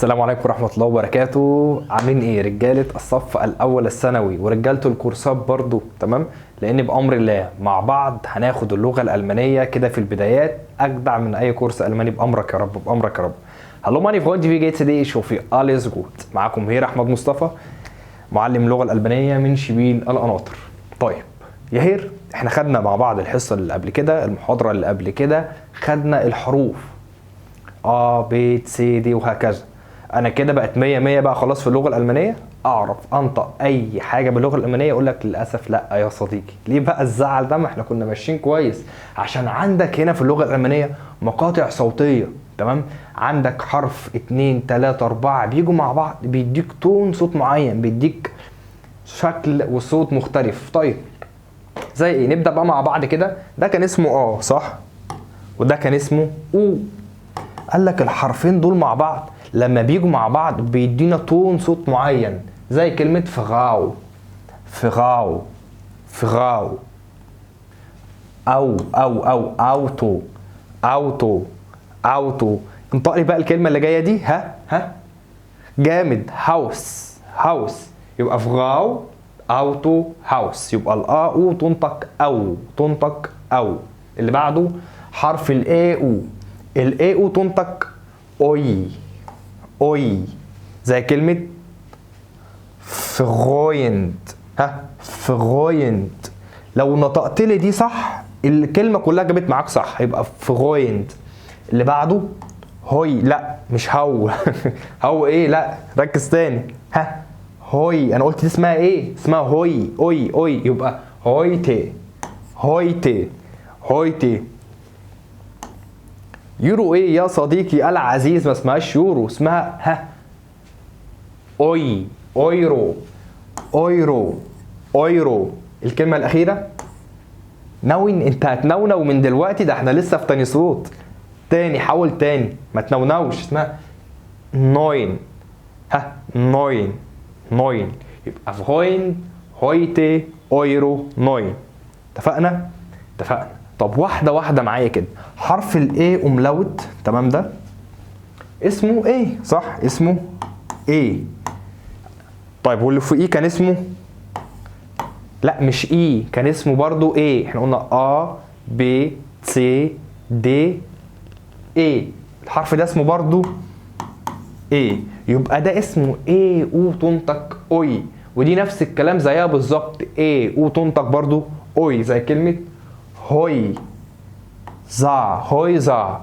السلام عليكم ورحمة الله وبركاته. عاملين ايه رجالة الصف الاول الثانوي ورجالة الكورسات برضو؟ تمام، لان بامر الله مع بعض هناخد اللغة الالمانية كده في البدايات اجدع من اي كورس الماني بامرك يا رب، بامرك يا رب. هلو ماني فوينت في جيتس دي شوفي اليز جوت. معاكم هير احمد مصطفى، معلم اللغة الالمانية من شبين القناطر. طيب يا هير، احنا خدنا مع بعض الحصة اللي قبل كده، المحاضرة اللي قبل كده خدنا الحروف A B C D وهكذا. انا كده بقت 100 بقى خلاص في اللغه الالمانيه، اعرف انطق اي حاجه باللغه الالمانيه. اقول لك للاسف لا يا صديقي. ليه بقى الزعل ده؟ ما احنا كنا ماشيين كويس. عشان عندك هنا في اللغه الالمانيه مقاطع صوتيه، تمام؟ عندك حرف 2 3 4 بيجوا مع بعض بيديك تون صوت معين، بيديك شكل وصوت مختلف. طيب زي ايه؟ نبدا بقى مع بعض كده. ده كان اسمه صح، وده كان اسمه او. قال لك الحرفين دول مع بعض لما بيجوا مع بعض بيدينا تون صوت معين، زي كلمة فغاو فغاو فغاو، او اوتو اوتو اوتو. انطق لي بقى الكلمة اللي جاية دي. ها جامد. هاوس هاوس، يبقى فغاو اوتو هاوس. يبقى الا او تنطق او، تنطق او. اللي بعده حرف الاي او. الاي او تنطق اوي اوي، زي كلمة فغويند. فغويند. لو نطقت لي دي صح الكلمة كلها جابت معاك صح، يبقى فغويند. اللي بعده هوي. لا مش هو هو ايه؟ لا ركز تاني. هوي. انا قلت دي اسمها ايه؟ اسمها هوي اوي اوي، يبقى هويتي هويتي هويتي. يورو ايه يا صديقي العزيز؟ ما اسمهاش يورو، اسمها اوي اويرو اويرو اويرو. الكلمة الأخيرة نون. انت هتنونو من دلوقتي، ده احنا لسه في تاني صوت. تاني، حاول تاني، ما تنونوش. اسمها نوين. نوين نوين. يبقى فوين هويتي اويرو نوين. اتفقنا؟ اتفقنا. طب واحدة واحدة معايا كده. حرف الاي املاوت، تمام؟ ده اسمه ايه صح؟ اسمه ايه. طيب واللي فوقيه كان اسمه؟ لا مش اي، كان اسمه برضو ايه. احنا قلنا ا ب سي دي ايه. الحرف ده اسمه برضو ايه، يبقى ده اسمه ايه او تنطق اوي. ودي نفس الكلام زيها بالظبط، ايه او تنطق برضو اوي، زي كلمة هوي زا هويزا.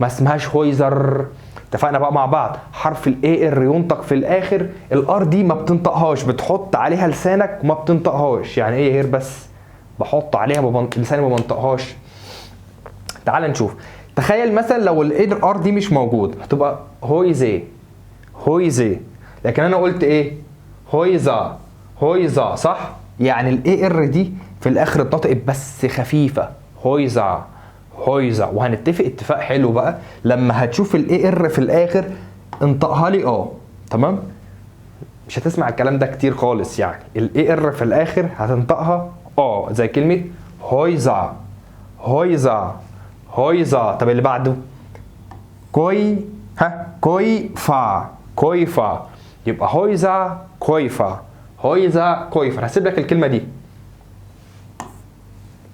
ما اسمهاش هويزر. اتفقنا بقى مع بعض. حرف الاي ار ينطق في الاخر. الار دي ما بتنطقهاش، بتحط عليها لسانك وما بتنطقهاش. يعني ايه هير؟ بس بحط عليها لساني ما بنطقهاش. تعال نشوف. تخيل مثلا لو الاي ار دي مش موجود هتبقى هويزي هويزي، لكن انا قلت ايه؟ هويزا هويزا، صح؟ يعني الاي ار دي في الاخر اتنطقت بس خفيفه، هويزا هويزا. وهنتفق اتفاق حلو بقى، لما هتشوف الاي ار في الاخر انطقها لي تمام؟ مش هتسمع الكلام ده كتير خالص. يعني الاي ار في الاخر هتنطقها زي كلمه هويزا هويزا هويزا. طب اللي بعده كوي. كوي فا كوي فا، يبقى هويزا كويفا هويزا كويفا. هسيب لك الكلمه دي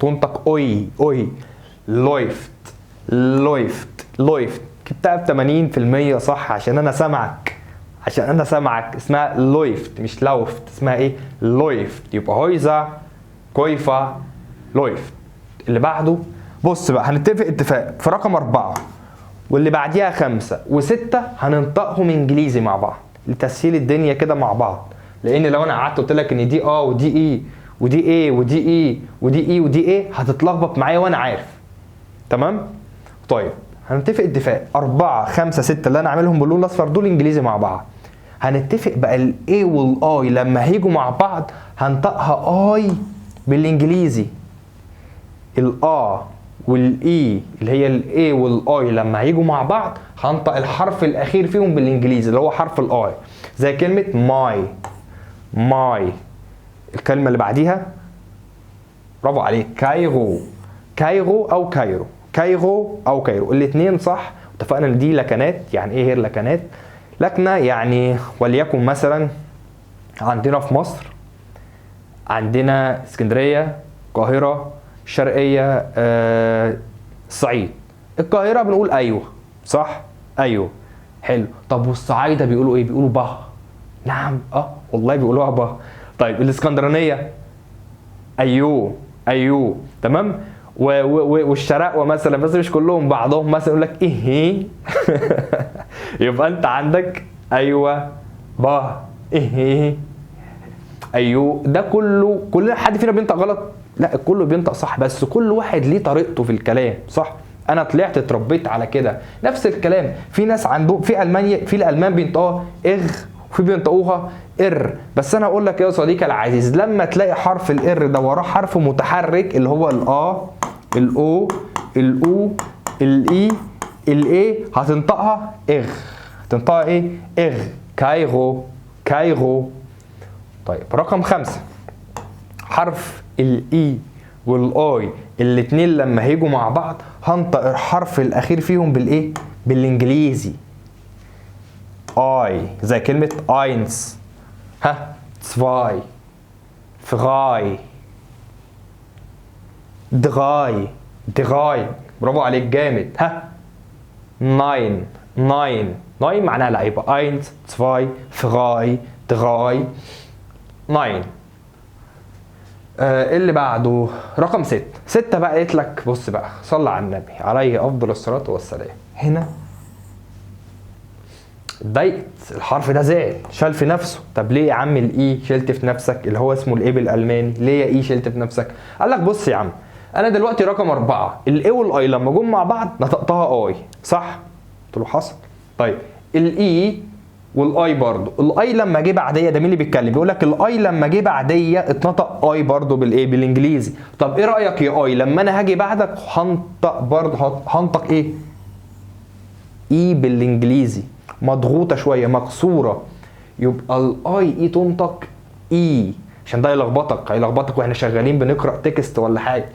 تنطق اوي اوي. لويفت لويفت لويفت. جبتها ب 80% صح، عشان انا سامعك، عشان انا سامعك. اسمها لويفت مش لوفت، اسمها ايه؟ لويفت. يبقى هويزا كويفا لويفت. اللي بعده بص بقى، هنتفق اتفاق في رقم 4 واللي بعديها 5 و6 هننطقهم انجليزي مع بعض لتسهيل الدنيا كده مع بعض. لان لو انا قعدت قلت لك ان دي ودي اي ودي ايه ودي اي ودي اي ودي ايه هتتلخبط معايا وانا عارف. تمام؟ طيب هنتفق اتفاق 4 5 6 اللي انا عاملهم باللون الاصفر دول انجليزي مع بعض. هنتفق بقى الاي والاي لما هيجوا مع بعض هنطقها اي بالانجليزي. والاي اللي هي الاي والاي لما هيجوا مع بعض هنطق الحرف الاخير فيهم بالانجليزي اللي هو حرف الاي، زي كلمة ماي ماي. الكلمة اللي بعديها برافو عليك، كايرو كايرو او كايرو كايرو او كايرو. الاثنين صح. اتفقنا ان دي لكنات. يعني ايه هي اللكنات؟ لكنة يعني وليكن مثلا عندنا في مصر عندنا اسكندرية، القاهرة، الشرقية، الصعيد. القاهرة بنقول ايوه، صح؟ ايوه، حلو. طب والصعايدة بيقولوا ايه؟ بيقولوا به. نعم، والله بيقولوها به. طيب الاسكندرانية ايوه، ايوه، تمام. والشرقوة مثلا، بس مش كلهم، بعضهم مثلا يقول لك ايه. يبقى انت عندك ايوه، به، ايه، ايوه. ده كل حد فينا بينطق غلط؟ لا، كله بينطق صح، بس كل واحد ليه طريقته في الكلام، صح؟ انا طلعت اتربيت على كده. نفس الكلام في ناس عندهم في المانيا، في الالمان بينطقوها اغ وفي بينطقوها ار. بس انا اقول لك يا صديقي العزيز، لما تلاقي حرف الار ده وراه حرف متحرك اللي هو الاو، الاو، الاي، الاي، هتنطقها اغ. هتنطقها ايه؟ اغ. كايغو، كايغو. طيب رقم 5، حرف الاي والاي الاتنين لما هيجوا مع بعض هنطق الحرف الاخير فيهم بالايه؟ بالانجليزي. اي، زي كلمة اينس، زواي، فغاي، دغاي، دغاي. برافو عليك، جامد. ناين، ناين، ناين معناها لا، يبقى اينس، زواي، فغاي، دغاي، ناين. اللي بعده رقم 6 بقى قلت لك بص بقى، صلى على النبي عليه افضل الصلاه والسلام. هنا اتضايقت، الحرف ده زعل، شال في نفسه. طب ليه يا عم الاي شلت في نفسك؟ اللي هو اسمه الاي بالالماني، ليه يا اي شلت في نفسك؟ قال لك بص يا عم، انا دلوقتي رقم 4 الاي والاي لما جم مع بعض نطقتها اي، صح؟ قلت له حصل. طيب الاي والاي برضو، الاي لما جه بعديه، ده مين اللي بيتكلم؟ بيقول لك الاي لما جه بعديه اتنطق اي برضو بالايه؟ بالانجليزي. طب ايه رايك يا اي لما انا هاجي بعدك هنطق برضو، هنطق ايه؟ اي بالانجليزي، مضغوطه شويه، مكسوره. يبقى الاي اي تنطق اي، عشان ده هيلخبطك واحنا شغالين بنقرا تكست ولا حاجه.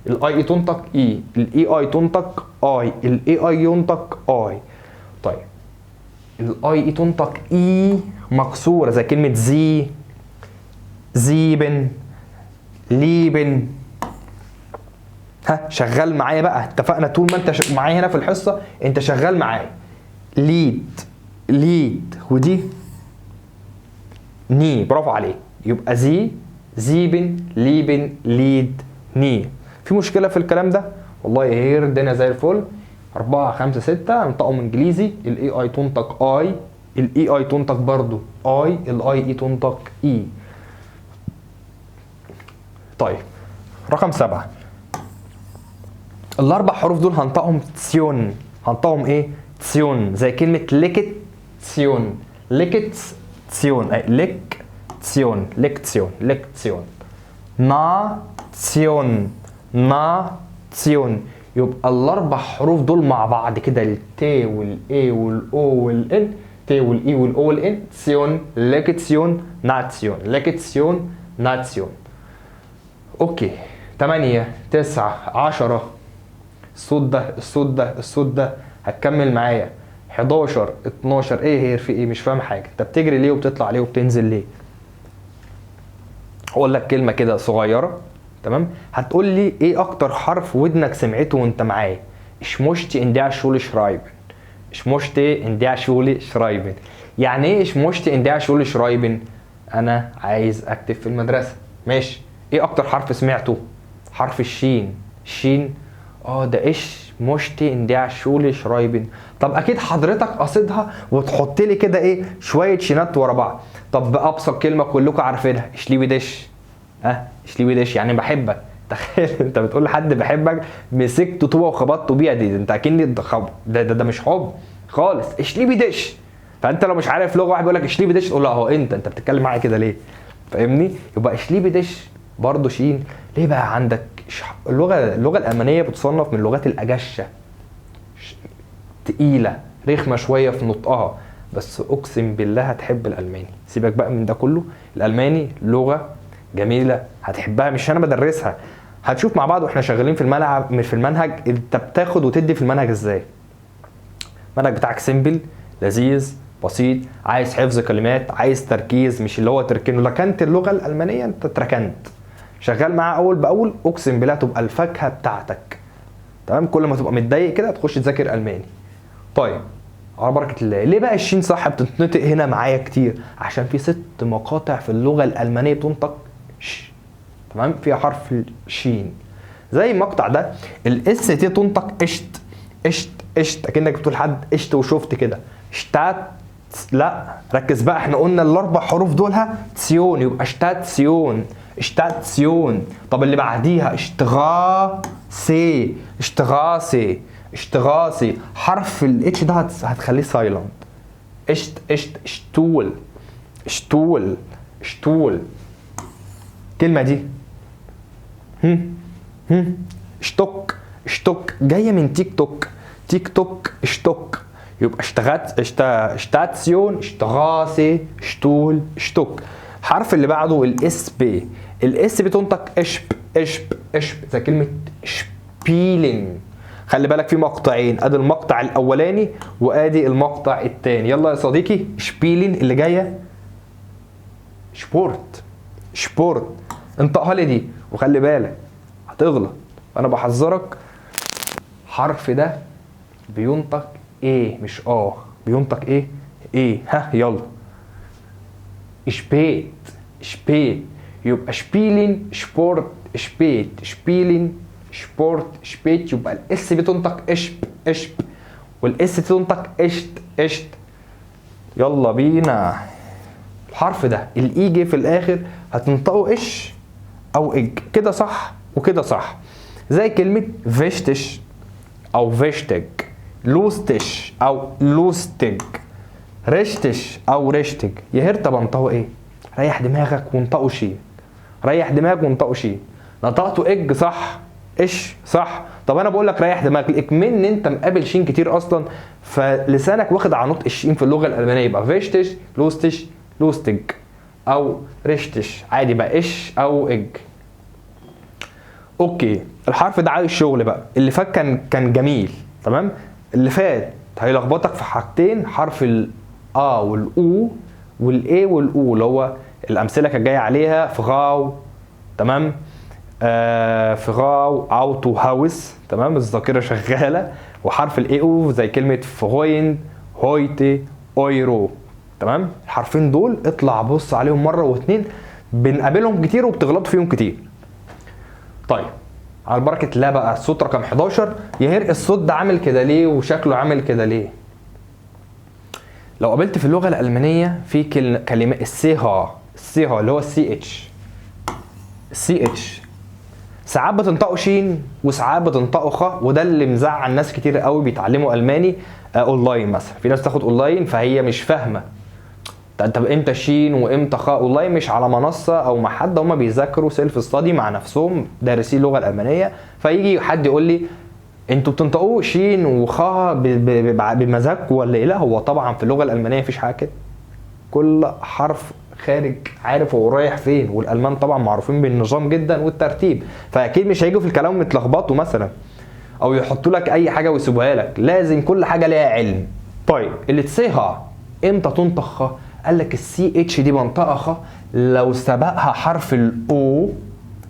الاي اي تنطق اي، الاي اي تنطق اي، الاي اي ينطق اي. طيب الاي اي تنطق اي مكسوره، زي كلمه زي، زيبن، ليبن. شغال معايا بقى، اتفقنا طول ما انت معايا هنا في الحصه انت شغال معايا. ليد، ليد، ودي ني، برافو عليك. يبقى زي، زيبن، ليبن، ليد، ني. في مشكله في الكلام ده؟ والله هير الدنيا زي الفل. 4 5 6 انطقهم انجليزي. الاي اي تنطق اي، الاي اي تنطق برضو اي، الاي اي تنطق اي. طيب رقم 7، الاربع حروف دول هنطقهم تسيون. هنطقهم ايه؟ تسيون، زي كلمه ليكت تسيون، ليكت تسيون، اي ليك تسيون، ليك تسيون، ليك تسيون. نا تسيون، نا تسيون. يبقى الاربع حروف دول مع بعض كده، التي والاي والاو والان، تي والاي والاو والان، تسيون، ليكتسيون، ناتسيون، ليكتسيون، ناتسيون. اوكي. 8 9 10. الصوت ده، الصوت ده، الصوت ده. هتكمل معايا. 11 12. ايه هير في ايه؟ مش فاهم حاجه. انت بتجري ليه وبتطلع ليه وبتنزل ليه؟ هقول لك كلمه كده صغيره، تمام؟ هتقول لي ايه اكتر حرف ودنك سمعته وانت معايا؟ Ich möchte in der Schule schreiben. Ich möchte in der Schule schreiben. يعني ايه ich möchte in der Schule schreiben؟ انا عايز اكتب في المدرسه. ماشي. ايه اكتر حرف سمعته؟ حرف الشين. الشين. ده ich möchte in der Schule schreiben. طب اكيد حضرتك قصدها وتحط لي كده ايه؟ شويه شينات ورا بعض. طب بابسط كلمه كلكم عارفينها، ich liebe dich. ich liebe dich يعني بحبك. تخيل انت بتقول لحد بحبك، مسكته طوبه وخبطته بيها، دي انت اكني ده مش حب خالص. ich liebe dich. فانت لو مش عارف لغه، واحد بيقول لك ich liebe dich تقول له اهو انت بتتكلم معايا كده ليه؟ فاهمني؟ يبقى ich liebe dich برضه شين. ليه بقى عندك اللغه الالمانيه بتصنف من اللغات الاجشه، تقيله، رخمه شويه في نطقها، بس اقسم بالله هتحب الالماني. سيبك بقى من ده كله، الالماني لغه جميله هتحبها، مش انا بدرسها. هتشوف مع بعض واحنا شغالين في المنهج انت بتاخد وتدي في المنهج ازاي. المنهج بتاعك سيمبل، لذيذ، بسيط، عايز حفظ كلمات، عايز تركيز، مش اللي هو تركنه. ركنت اللغه الالمانيه انت اتركنت، شغال معاها اول باول، اقسم بالله تبقى الفاكهه بتاعتك. تمام، كل ما تبقى متضايق كده تخش تذاكر الماني. طيب على بركه الله، ليه بقى الشين صح بتتنطق هنا معايا كتير؟ عشان في 6 مقاطع في اللغه الالمانيه بتنطق ش، تمام، فيها حرف الشين. زي المقطع ده الاس تي تنطق اشت اشت اشت، اكنك بتقول حد اشت وشفت كده. شتات، لا ركز بقى، احنا قلنا الاربع حروف دولها تسيون، يبقى شتاتسيون اشتاتسيون. طب اللي بعديها اشتغاسي اشتغاسي اشتغاسي، حرف الاتش ده هتخليه سايلنت. اشت اشت اشتول اشتول اشتول. الكلمه دي اشتوك اشتوك جايه من تيك توك، تيك توك اشتوك، يبقى اشتاتسيون اشتغاسي اشتول اشتوك. الحرف اللي بعده الاس بي، الاس بي تنطق اشب اشب اشب، زي كلمه شبيلين. خلي بالك في مقطعين، ادي المقطع الاولاني وادي المقطع الثاني. يلا يا صديقي، شبيلين اللي جايه شبورت شبورت، انطقها لي دي وخلي بالك هتغلط، انا بحذرك. حرف ده بينطق ايه مش بينطق ايه ها يلا. شبيت شبيت، يبقى شبيلين شبورت شبيت شبيلين شبورت شبيت، يبقى الاس بتنطق اشب اشب والاس تنطق اشت اشت. يلا بينا. الحرف ده الاي جه في الاخر هتنطقه اش او اج، كده صح وكده صح. زي كلمة فيشتش او فيشتج، لوستش او لوستج، رشتش او رشتج. يا هرت بنطقه ايه؟ ريح دماغك وانطقه شين، ريح دماغك وانطقه شين. نطقته اج صح، ايش صح. طب انا بقول لك ريح دماغك، اكمن انت مقابل شين كتير اصلا، فلسانك واخد على نطق الشين في اللغه الالمانيه، يبقى فيشتش لوستش لوستج او رشتش عادي بقى ايش او اج. اوكي، الحرف ده عايز شغل بقى. اللي فات كان جميل تمام، اللي فات هيلخبطك في حاجتين، حرف الآ والأو والإيه والأو، اللي هو الأمثلة كانت جاية عليها فغاو، تمام، فغاو أوتو هاوس، تمام، الذاكرة شغالة. وحرف الإيه أو زي كلمة فغوين هويتي أويرو، تمام. الحرفين دول اطلع بص عليهم مرة واتنين، بنقابلهم كتير وبتغلطوا فيهم كتير. طيب على بركة الله بقى، الصوت رقم 11. يهر الصوت ده عامل كده ليه وشكله عامل كده ليه؟ لو قابلت في اللغة الألمانية في كلمة السيها، السيها اللي هو السي اتش، السي اتش ساعات بتنطقوا شين وساعات بتنطقوا خ، وده اللي مزعل ناس كتير قوي بيتعلموا ألماني اونلاين. مثلا في ناس تاخد اونلاين فهي مش فاهمة طب امتى شين وامتى خاء. اونلاين مش على منصه او مع حد، هم بيذاكروا سيلف ستادي مع نفسهم دارسين اللغه الالمانيه، فيجي حد يقول لي انتوا بتنطقوا شين وخاء بمزاجكم ولا ايه؟ لا، هو طبعا في اللغه الالمانيه مفيش حاجه كده، كل حرف خارج عارف هو رايح فين، والالمان طبعا معروفين بالنظام جدا والترتيب، فاكيد مش هيجوا في الكلام متلخبطوا مثلا او يحطوا لك اي حاجه ويسيبوها لك، لازم كل حاجه ليها علم. طيب اللي تسيها امتى تنطق خ؟ قال لك السي اتش دي بنطقها خ لو سبقها حرف الاو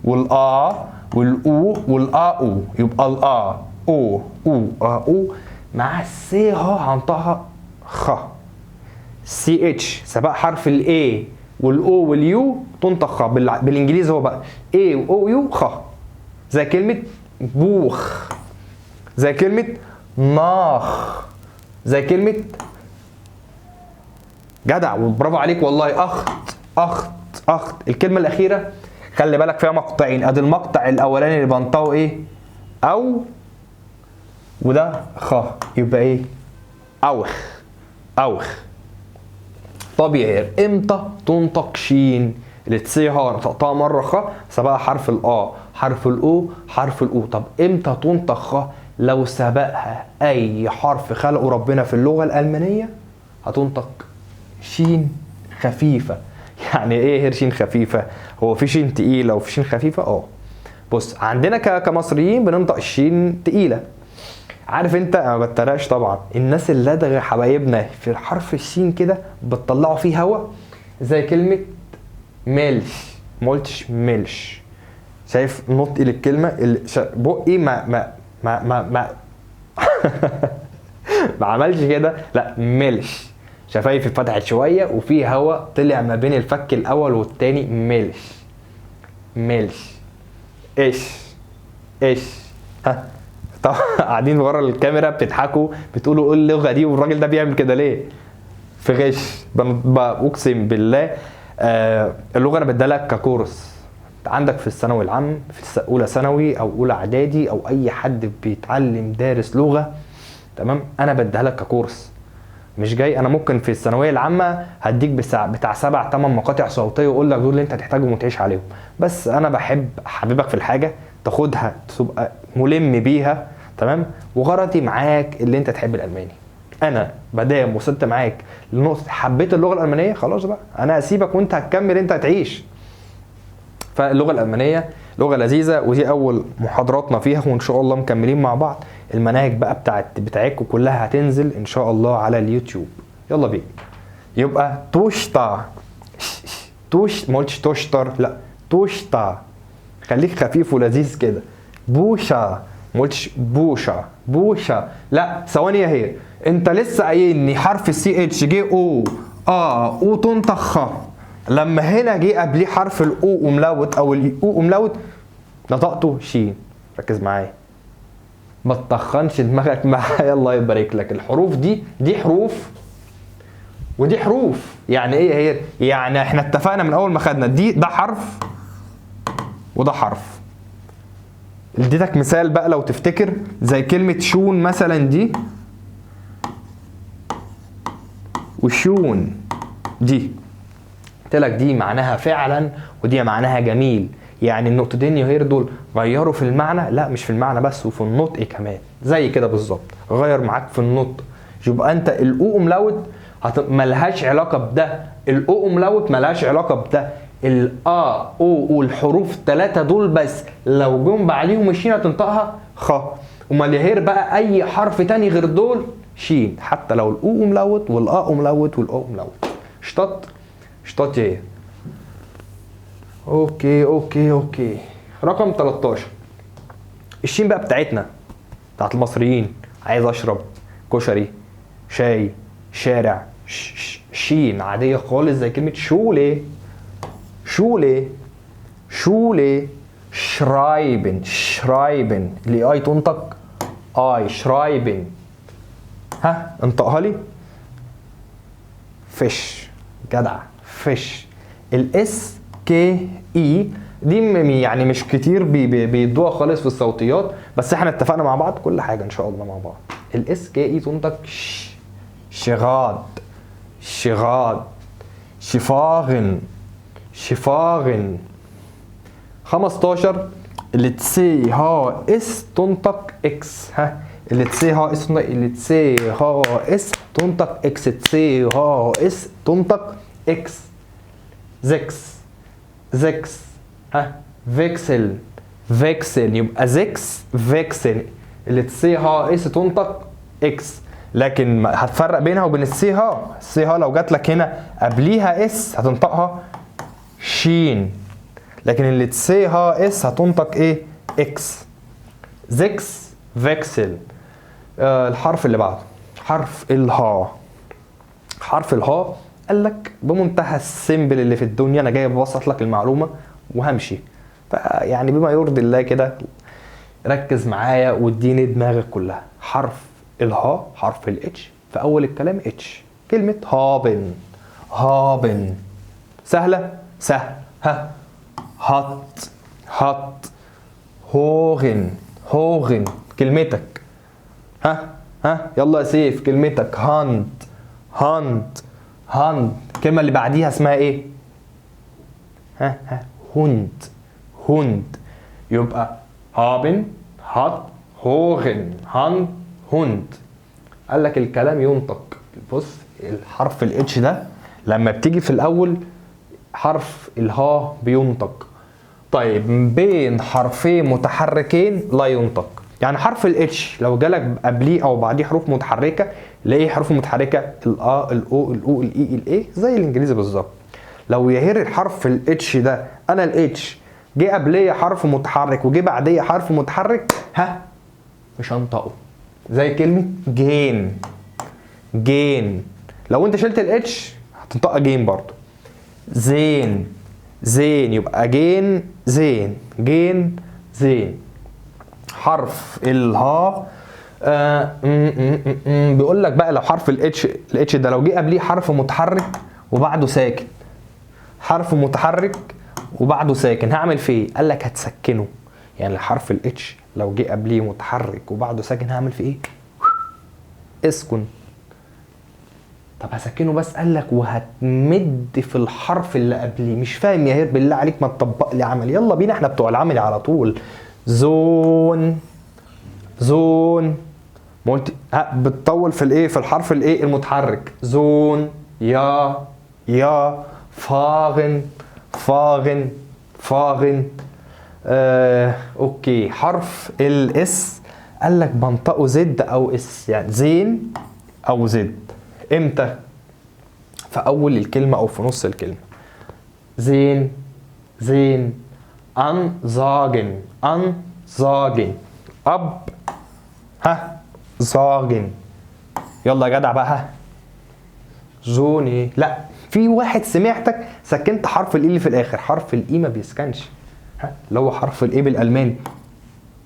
والا والاو والا او، يبقى الا او او او مع السي ها هنطقها خ. سي اتش سبق حرف الاي والاو واليو تنطق خ، بالانجليزي هو بقى اي واو يو خ. زي كلمه بوخ، زي كلمه ناخ، زي كلمه جدع وبرافو عليك والله اخت اخت اخت. الكلمه الاخيره خلي بالك فيها مقطعين، ادي المقطع الاولاني اللي بنطقه ايه او، وده خ، يبقى ايه اوخ اوخ. طب يا امتى تنطق شين؟ اللي تسيها نطقتها مره خ سبقها حرف الا حرف الاو حرف الاو. طب امتى تنطق خ؟ لو سبقها اي حرف خلقه ربنا في اللغه الالمانيه هتنطق شين خفيفه. يعني ايه شين خفيفه؟ هو في شين تقيله وفي شين خفيفه. بص عندنا كمصريين بننطق الشين تقيله، عارف انت، انا ما بتريقش طبعا، الناس اللدغه حبايبنا في حرف الشين كده بتطلعوا فيه هوا، زي كلمه ملش. ما قلتش ملش. شايف نطقي للكلمه بقي ما ما عملش كده، لا ملش. شفايفي اتفتحت شويه وفي هوا طلع ما بين الفك الاول والتاني. ملش ملش. ايش ها. طبعا قاعدين ورا الكاميرا بتضحكوا بتقولوا ايه اللغه دي والراجل ده بيعمل كده ليه؟ في غش. اقسم بالله اللغه انا بديها لك ككورس عندك في الثانوي العام، في اولى ثانوي او اولى اعدادي، او اي حد بيتعلم دارس لغه، تمام؟ انا بديها لك ككورس. مش جاي انا ممكن في الثانويه العامه هديك بتاع 7 8 مقاطع صوتيه واقول لك دول اللي انت هتحتاجهم وتعيش عليهم، بس انا بحب احببك في الحاجه تاخدها تبقى ملم بيها، تمام؟ وغرضي معاك اللي انت تحب الالماني. انا مادام وصلت معاك لنقطه حبيت اللغه الالمانيه، خلاص بقى انا هسيبك وانت هتكمل، انت هتعيش. فاللغه الالمانيه لغه لذيذه، ودي اول محاضراتنا فيها، وان شاء الله مكملين مع بعض. المناهج بقى بتاعتكم كلها هتنزل ان شاء الله على اليوتيوب. يلا بينا. يبقى توشتا. ما قلتش توشتر، لا توشتا. خليك خفيف ولذيذ كده. بوشا. ما قلتش بوشا، لا ثواني اهي. انت لسه قايلني حرف السي اتش جه او تنطخ. لما هنا جه قبليه حرف الاو املاوت او الاو املاوت نطقته شين. ركز معايا، ما تطخنش دماغك معايا. الله يبارك لك. الحروف دي حروف ودي حروف. يعني ايه هي؟ يعني احنا اتفقنا من اول ما خدنا ده حرف وده حرف. اديتك مثال بقى لو تفتكر، زي كلمة شون مثلا دي وشون دي، قلت لك دي معناها فعلا ودي معناها جميل. يعني النقطتين يهير دول غيروا في المعنى، لا مش في المعنى بس وفي النطق كمان، زي كده بالظبط غير معاك في النطق. يبقى انت الاو املاوت ملهاش علاقه بده، الاو املاوت ملهاش علاقه بده، الا او والحروف الثلاثه دول بس لو جم بعديهم الشين هتنطقها خ. امال يهير بقى اي حرف تاني غير دول شين، حتى لو الاو املاوت والا املاوت والاو املاوت. اشتط ايه؟ اوكي. رقم 13 الشين بقى بتاعتنا، بتاعت المصريين. عايز اشرب كشري، شاي، شارع. شين عاديه خالص زي كلمه شولي. شرايبن اللي اي تنطق اي. شرايبن. ها انطقها لي. فيش. جدع. فيش. الاس كي اي دي يعني مش كتير بيدوها خالص في الصوتيات، بس احنا اتفقنا مع بعض كل حاجه ان شاء الله مع بعض. الاس كي اي تنطق شغاد. شفاغن. 15 اللي تسي ها اس تنطق اكس. ها اللي تسي ها اس تنطق اكس. تسي ها اس تنطق اكس. زكس. ها فيكسل. يبقى زكس فيكسل. اللي تسي ها اس تنطق اكس، لكن هتفرق بينها وبين السي ها لو جات لك هنا قبليها اس هتنطقها شين، لكن اللي تسي ها اس هتنطق ايه؟ اكس. زكس فيكسل. الحرف اللي بعده حرف الها. قال لك بمنتهى السيمبل اللي في الدنيا، انا جاي ببسط لك المعلومه وهمشي، فيعني بما يرضي الله كده ركز معايا واديني دماغك كلها. حرف الها حرف الاتش في اول الكلام اتش. كلمه هابن سهله. ها هات. هوغن كلمتك. ها يلا يا سيف كلمتك. هاند. الكلمه اللي بعديها اسمها ايه؟ هوند. يبقى هابن، هات، هوغن، هوند. قال لك الكلام ينطق. بص الحرف الاتش ده لما بتيجي في الاول حرف الها بينطق. طيب بين حرفين متحركين لا ينطق. يعني حرف الاتش لو جالك قبليه او بعديه حروف متحركه، اللي هي حروف متحركه الا الاو الاو الاي الاي زي الانجليزي بالظبط. لو يهر حرف الاتش ده، انا الاتش جه قبليه حرف متحرك وجه بعديه حرف متحرك، ها مش هنطقه. زي كلمه جين. جين لو انت شلت الاتش هتنطق جين برضه. زين. زين يبقى جين زين. جين زين. حرف الها بيقول لك بقى لو حرف الاتش ده لو جه قبليه حرف متحرك وبعده ساكن، حرف متحرك وبعده ساكن، هعمل فيه ايه؟ قال لك هتسكنه. يعني الحرف الاتش لو جه قبليه متحرك وبعده ساكن هعمل فيه ايه؟ اسكن. طب هسكنه بس، قال لك وهتمد في الحرف اللي قبليه. مش فاهم يا هير بالله عليك ما تطبق لي عمل. يلا بينا احنا بتوع العمل على طول. زون. زون ما قلت بتطول في الايه؟ في الحرف الايه المتحرك. زون. يا. يا. فاغن. فاغن. فاغن. اوكي. حرف الاس قال لك بنطقه زد او اس، يعني زين او زد. امتى؟ في اول الكلمه او في نص الكلمه. زين. زين. انزاجن. انزاجن. اب. ها زاجن. يلا يا جدع بقى. ها زوني. لا في واحد سمعتك سكنت حرف الاي اللي في الاخر. حرف الاي ما بيسكنش، ها اللي هو حرف الاي بالالماني.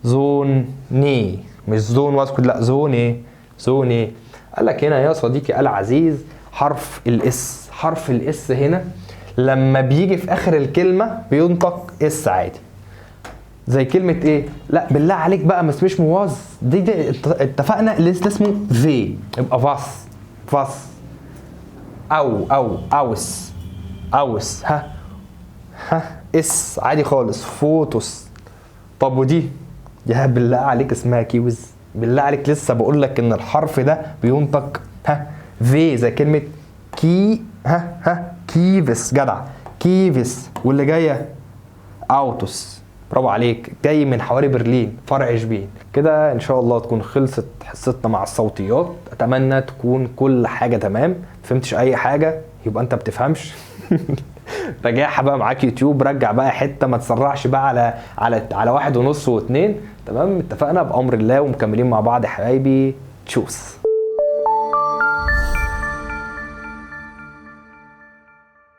زوني مش زون واسكت، لا زوني. زوني. قال لك هنا يا صديقي العزيز حرف الاس. حرف الاس هنا لما بيجي في اخر الكلمه بينطق اس عادي. زي كلمه ايه؟ لا بالله عليك بقى ما اسمش مواز دي اتفقنا اللي اسمه في، يبقى فاس. فاس. او اوس. اوس. ها ها اس عادي خالص. فوتوس. طب ودي يا بالله عليك اسمها كيوز. بالله عليك لسه بقول لك ان الحرف ده بينطق ها في، زي كلمه كي. ها كيفس. جدع. كيفس. واللي جايه اوتوس. برافو عليك، جاي من حواري برلين فرع شبين. كده ان شاء الله تكون خلصت حصتنا مع الصوتيات. اتمنى تكون كل حاجه تمام. مفهمتش اي حاجه يبقى انت بتفهمش. راجعها بقى معاك يوتيوب، رجع بقى حته، ما تسرعش بقى على 1.5 و2. تمام اتفقنا بامر الله، ومكملين مع بعض يا حبايبي. تشوس.